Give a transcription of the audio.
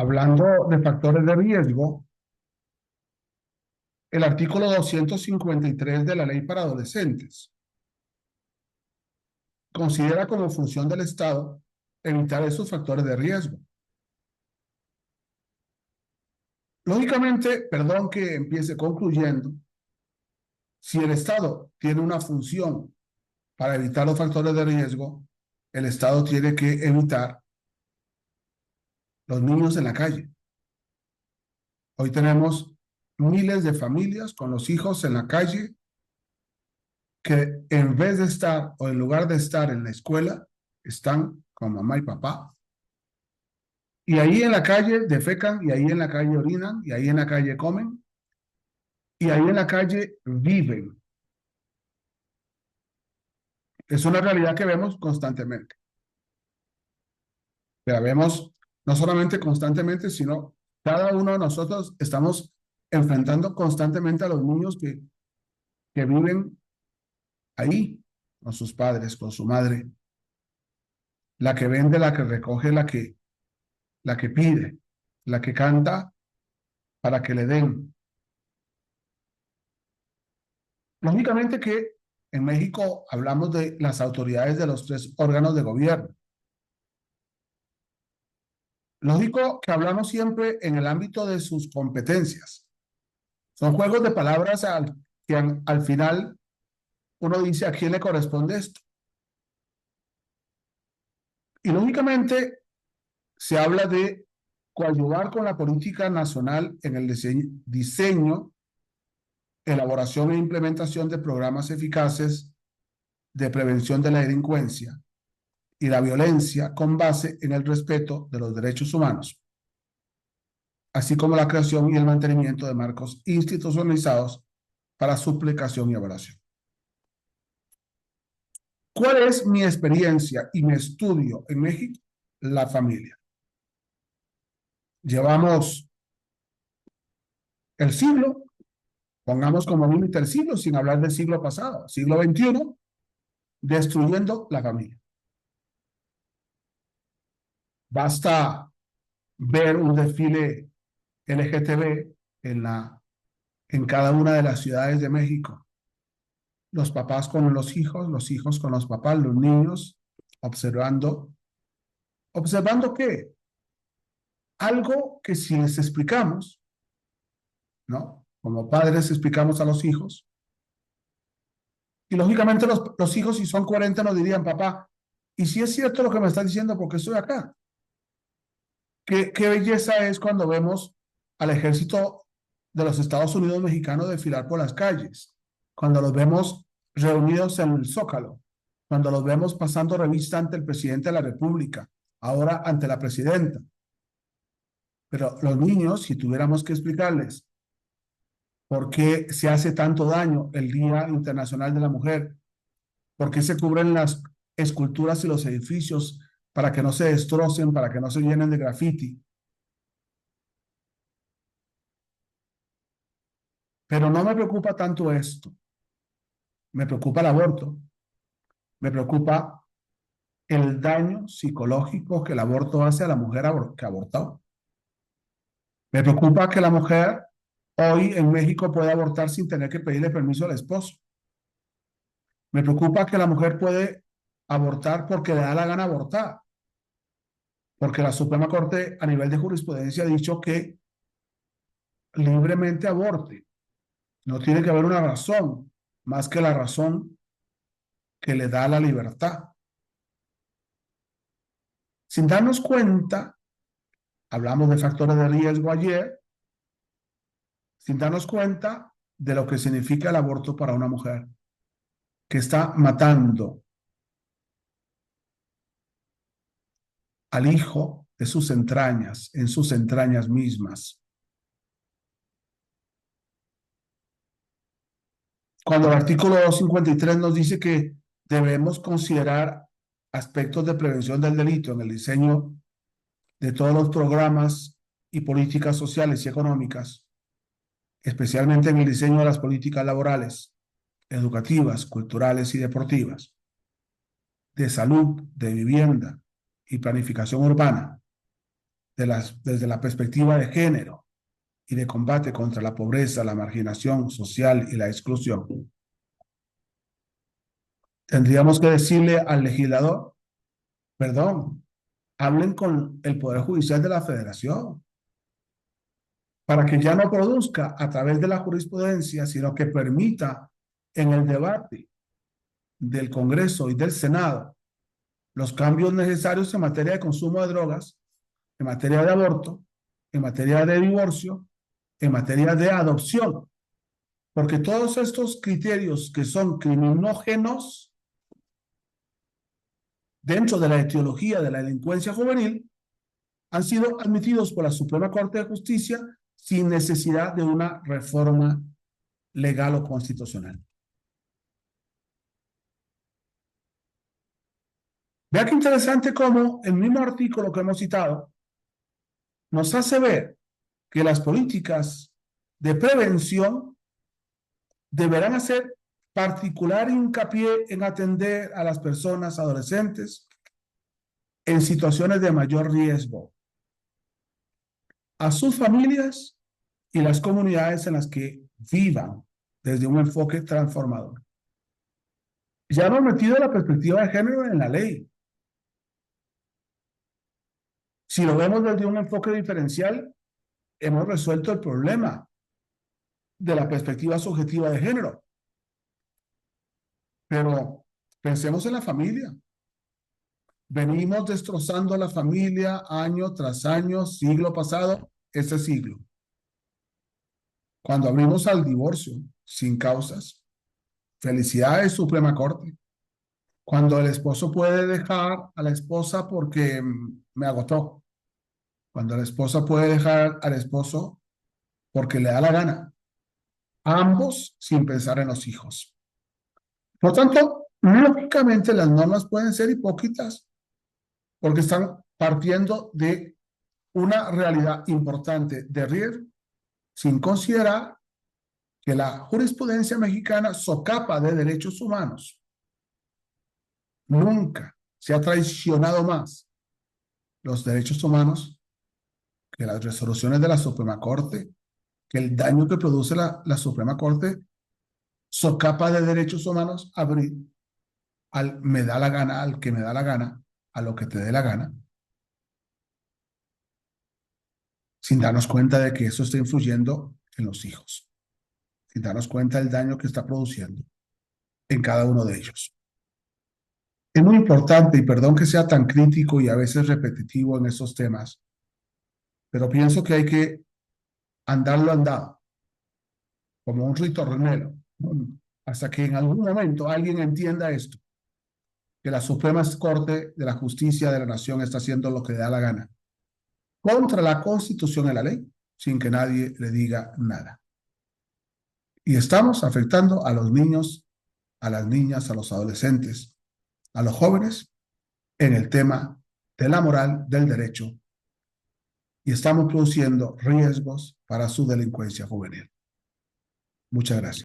Hablando de factores de riesgo, el artículo 253 de la Ley para Adolescentes considera como función del Estado evitar esos factores de riesgo. Lógicamente, perdón que empiece concluyendo, si el Estado tiene una función para evitar los factores de riesgo, el Estado tiene que evitar los niños en la calle. Hoy tenemos miles de familias con los hijos en la calle que en vez de estar o en lugar de estar en la escuela, están con mamá y papá. Y ahí en la calle defecan, y ahí en la calle orinan, y ahí en la calle comen, y ahí en la calle viven. Es una realidad que vemos constantemente. La vemos no solamente constantemente, sino cada uno de nosotros estamos enfrentando constantemente a los niños que viven ahí, con sus padres, con su madre, la que vende, la que recoge, la que pide, la que canta para que le den. Lógicamente que en México hablamos de las autoridades de los tres órganos de gobierno. Lógico que hablamos siempre en el ámbito de sus competencias. Son juegos de palabras que al final uno dice a quién le corresponde esto. Y lógicamente se habla de coadyuvar con la política nacional en el diseño, elaboración e implementación de programas eficaces de prevención de la delincuencia y la violencia con base en el respeto de los derechos humanos, así como la creación y el mantenimiento de marcos institucionalizados para su aplicación y evaluación. ¿Cuál es mi experiencia y mi estudio en México? La familia. Llevamos el siglo, pongamos como límite el siglo, sin hablar del siglo pasado, siglo XXI, destruyendo la familia. Basta ver un desfile LGTB en cada una de las ciudades de México. Los papás con los hijos con los papás, los niños observando. ¿Observando qué? Algo que si les explicamos, ¿no? Como padres explicamos a los hijos, y lógicamente los hijos, si son coherentes, nos dirían, papá, y si es cierto lo que me estás diciendo, ¿por qué estoy acá? ¿Qué belleza es cuando vemos al ejército de los Estados Unidos mexicanos desfilar por las calles, cuando los vemos reunidos en el Zócalo, cuando los vemos pasando revista ante el presidente de la República, ahora ante la presidenta? Pero los niños, si tuviéramos que explicarles por qué se hace tanto daño el Día Internacional de la Mujer, por qué se cubren las esculturas y los edificios para que no se destrocen, para que no se llenen de grafiti. Pero no me preocupa tanto esto. Me preocupa el aborto. Me preocupa el daño psicológico que el aborto hace a la mujer que abortó. Me preocupa que la mujer hoy en México pueda abortar sin tener que pedirle permiso al esposo. Me preocupa que la mujer puede abortar porque le da la gana abortar. Porque la Suprema Corte a nivel de jurisprudencia ha dicho que libremente aborte. No tiene que haber una razón más que la razón que le da la libertad. Sin darnos cuenta, hablamos de factores de riesgo ayer, sin darnos cuenta de lo que significa el aborto para una mujer que está matando al hijo de sus entrañas, en sus entrañas mismas. Cuando el artículo 253 nos dice que debemos considerar aspectos de prevención del delito en el diseño de todos los programas y políticas sociales y económicas, especialmente en el diseño de las políticas laborales, educativas, culturales y deportivas, de salud, de vivienda y planificación urbana. desde la perspectiva de género y de combate contra la pobreza, la marginación social y la exclusión. Tendríamos que decirle al legislador, perdón, hablen con el Poder Judicial de la Federación para que ya no produzca a través de la jurisprudencia, sino que permita en el debate del Congreso y del Senado los cambios necesarios en materia de consumo de drogas, en materia de aborto, en materia de divorcio, en materia de adopción, porque todos estos criterios que son criminógenos dentro de la etiología de la delincuencia juvenil han sido admitidos por la Suprema Corte de Justicia sin necesidad de una reforma legal o constitucional. Vea qué interesante cómo el mismo artículo que hemos citado nos hace ver que las políticas de prevención deberán hacer particular hincapié en atender a las personas adolescentes en situaciones de mayor riesgo, a sus familias y las comunidades en las que vivan desde un enfoque transformador. Ya hemos metido la perspectiva de género en la ley. Si lo vemos desde un enfoque diferencial, hemos resuelto el problema de la perspectiva subjetiva de género. Pero pensemos en la familia. Venimos destrozando la familia año tras año, siglo pasado, este siglo. Cuando abrimos al divorcio sin causas, felicidades Suprema Corte. Cuando el esposo puede dejar a la esposa porque me agotó. Cuando la esposa puede dejar al esposo porque le da la gana. Ambos sin pensar en los hijos. Por tanto, lógicamente las normas pueden ser hipócritas porque están partiendo de una realidad importante de riesgo sin considerar que la jurisprudencia mexicana socapa de derechos humanos. Nunca se ha traicionado más los derechos humanos que las resoluciones de la Suprema Corte, que el daño que produce la Suprema Corte socapa de derechos humanos abrir al me da la gana, al que me da la gana, a lo que te dé la gana, sin darnos cuenta de que eso está influyendo en los hijos, sin darnos cuenta del daño que está produciendo en cada uno de ellos. Es muy importante, y perdón que sea tan crítico y a veces repetitivo en esos temas, pero pienso que hay que andarlo andado, como un ritornelo, ¿no? Hasta que en algún momento alguien entienda esto, que la Suprema Corte de la Justicia de la Nación está haciendo lo que le da la gana, contra la Constitución y la ley, sin que nadie le diga nada. Y estamos afectando a los niños, a las niñas, a los adolescentes, a los jóvenes, en el tema de la moral, del derecho, y estamos produciendo riesgos para su delincuencia juvenil. Muchas gracias.